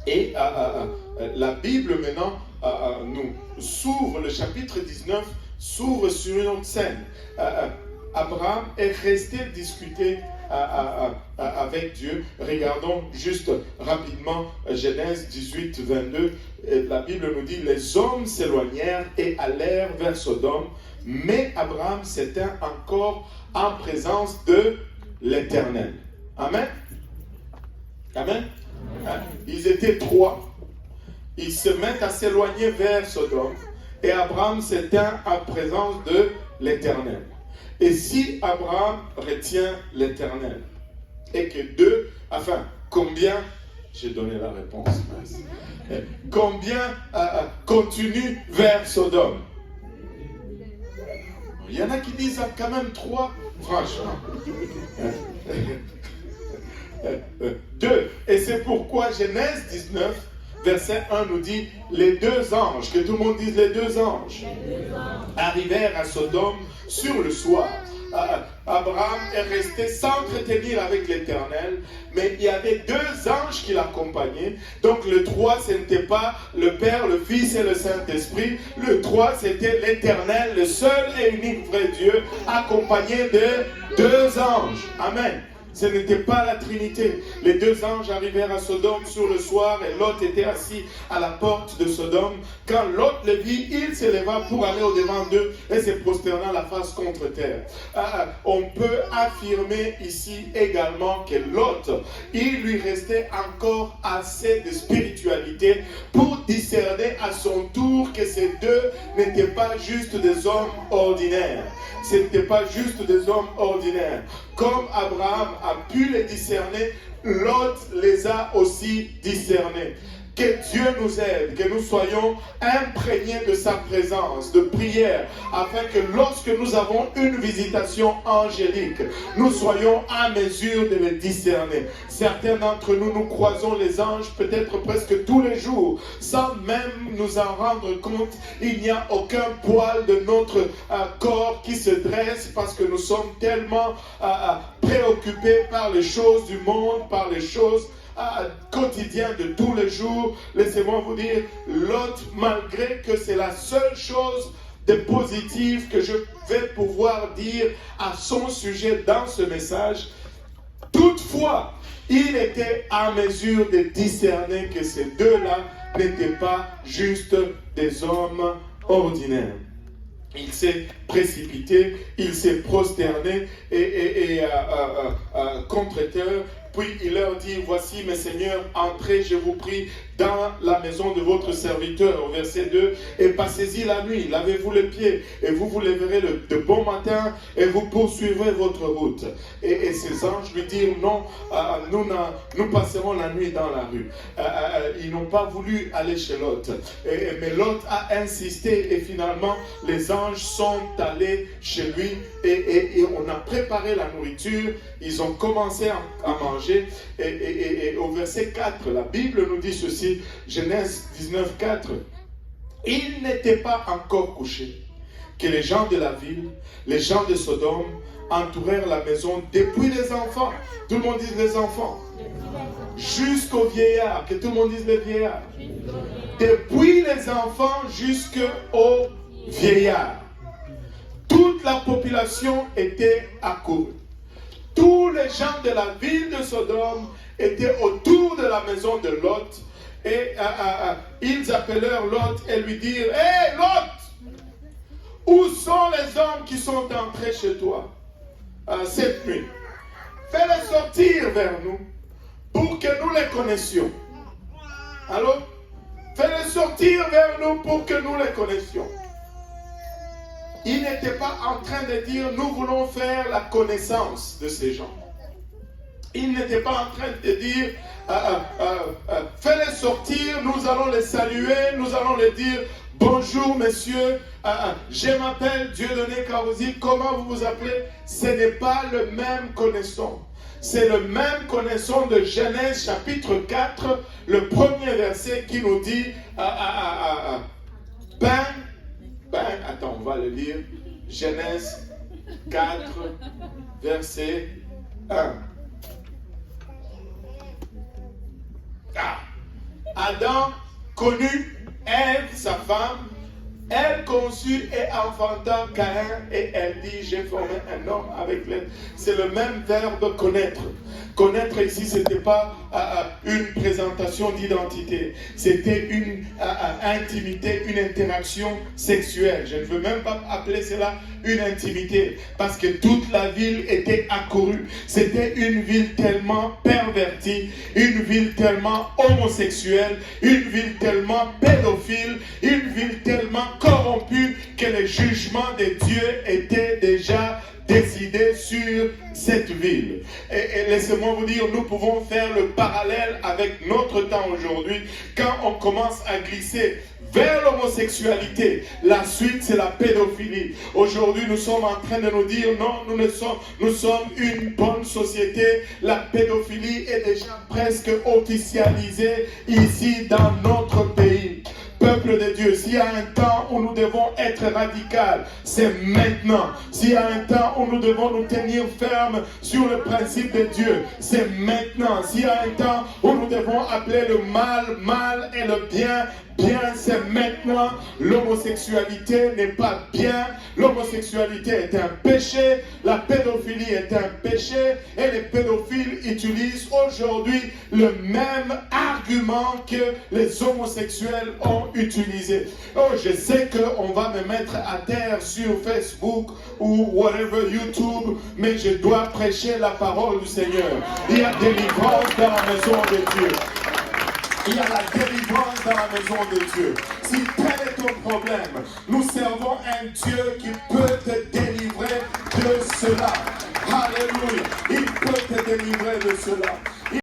Et la Bible maintenant nous s'ouvre, le chapitre 19 s'ouvre sur une autre scène. Abraham est resté discuter avec Dieu. Regardons juste rapidement Genèse 18, 22. La Bible nous dit, les hommes s'éloignèrent et allèrent vers Sodome, mais Abraham s'étint encore en présence de l'Éternel. Amen. Amen. Ils étaient trois. Ils se mettent à s'éloigner vers Sodome et Abraham s'éteint en présence de l'Éternel. Et si Abraham retient l'Éternel et que combien, j'ai donné la réponse, combien continue vers Sodome? Il y en a qui disent quand même 3, franchement. 2. Et c'est pourquoi Genèse 19, verset 1 nous dit, les 2 anges, que tout le monde dise les 2 anges, arrivèrent à Sodome sur le soir. Abraham est resté s'entretenir avec l'Éternel, mais il y avait 2 anges qui l'accompagnaient. Donc le 3, ce n'était pas le Père, le Fils et le Saint-Esprit. Le 3, c'était l'Éternel, le seul et unique vrai Dieu, accompagné de 2 anges. Amen. Ce n'était pas la Trinité. Les 2 anges arrivèrent à Sodome sur le soir et Lot était assis à la porte de Sodome. Quand Lot le vit, il s'éleva pour aller au-devant d'eux et se prosterna la face contre terre. On peut affirmer ici également que Lot, il lui restait encore assez de spiritualité pour discerner à son tour que ces 2 n'étaient pas juste des hommes ordinaires. Ce n'étaient pas juste des hommes ordinaires. Comme Abraham a pu les discerner, Lot les a aussi discernés. Que Dieu nous aide, que nous soyons imprégnés de sa présence, de prière, afin que lorsque nous avons une visitation angélique, nous soyons à mesure de les discerner. Certains d'entre nous, nous croisons les anges peut-être presque tous les jours, sans même nous en rendre compte. Il n'y a aucun poil de notre corps qui se dresse parce que nous sommes tellement préoccupés par les choses du monde, par les choses quotidien de tous les jours. Laissez-moi vous dire, Lot, malgré que c'est la seule chose de positive que je vais pouvoir dire à son sujet dans ce message, toutefois, il était à mesure de discerner que ces 2-là n'étaient pas juste des hommes ordinaires. Il s'est précipité, il s'est prosterné et contre terre. Puis il leur dit, voici mes seigneurs, entrez, je vous prie, dans la maison de votre serviteur, au verset 2, et passez-y la nuit, lavez-vous les pieds, et vous vous lèverez de bon matin, et vous poursuivrez votre route. Et ces anges lui dirent, non, nous passerons la nuit dans la rue. Ils n'ont pas voulu aller chez Lot. Mais Lot a insisté, et finalement, les anges sont allés chez lui, et on a préparé la nourriture, ils ont commencé à manger, et au verset 4, la Bible nous dit ceci, Genèse 19, 4, il n'était pas encore couché que les gens de la ville, les gens de Sodome, entourèrent la maison depuis les enfants, tout le monde dit les enfants, jusqu'aux vieillards, que tout le monde dise les vieillards, depuis les enfants jusqu'aux vieillards, toute la population était accourue. Tous les gens de la ville de Sodome étaient autour de la maison de Lot. Et ils appelèrent Lot et lui dirent, « Hé Lot, où sont les hommes qui sont entrés chez toi cette nuit? Fais-les sortir vers nous pour que nous les connaissions. » Allô? Fais-les sortir vers nous pour que nous les connaissions. Il n'était pas en train de dire, nous voulons faire la connaissance de ces gens. Il n'était pas en train de dire, fais-les sortir, nous allons les saluer, nous allons les dire, bonjour messieurs, je m'appelle Dieudonné Karouzi, comment vous vous appelez? Ce n'est pas le même connaissant. C'est le même connaissant de Genèse chapitre 4, le premier verset qui nous dit, attends, on va le lire, Genèse 4, verset 1. Adam connut Ève, sa femme. Elle conçut et enfanta Caïn et elle dit, j'ai formé un homme avec l'aide. C'est le même verbe connaître. Connaître ici, ce n'était pas une présentation d'identité. C'était une intimité, une interaction sexuelle. Je ne veux même pas appeler cela une intimité parce que toute la ville était accourue. C'était une ville tellement pervertie, une ville tellement homosexuelle, une ville tellement pédophile, une ville tellement corrompue que le jugement de Dieu était déjà décidé sur cette ville. Et laissez-moi vous dire, nous pouvons faire le parallèle avec notre temps aujourd'hui. Quand on commence à glisser vers l'homosexualité, la suite c'est la pédophilie. Aujourd'hui nous sommes en train de nous dire non, nous sommes une bonne société. La pédophilie est déjà presque officialisée ici dans notre pays. Peuple de Dieu, s'il y a un temps où nous devons être radical, c'est maintenant. S'il y a un temps où nous devons nous tenir fermes sur le principe de Dieu, c'est maintenant. S'il y a un temps où nous devons appeler le mal, mal et le bien, bien, c'est maintenant. L'homosexualité n'est pas bien. L'homosexualité est un péché. La pédophilie est un péché. Et les pédophiles utilisent aujourd'hui le même argument que les homosexuels ont utilisé. Oh, je sais qu'on va me mettre à terre sur Facebook ou whatever, YouTube, mais je dois prêcher la parole du Seigneur. Il y a délivrance dans la maison de Dieu. Il y a la délivrance dans la maison de Dieu. Si tel est ton problème, nous servons un Dieu qui peut te délivrer de cela. Alléluia. Il peut te délivrer de cela.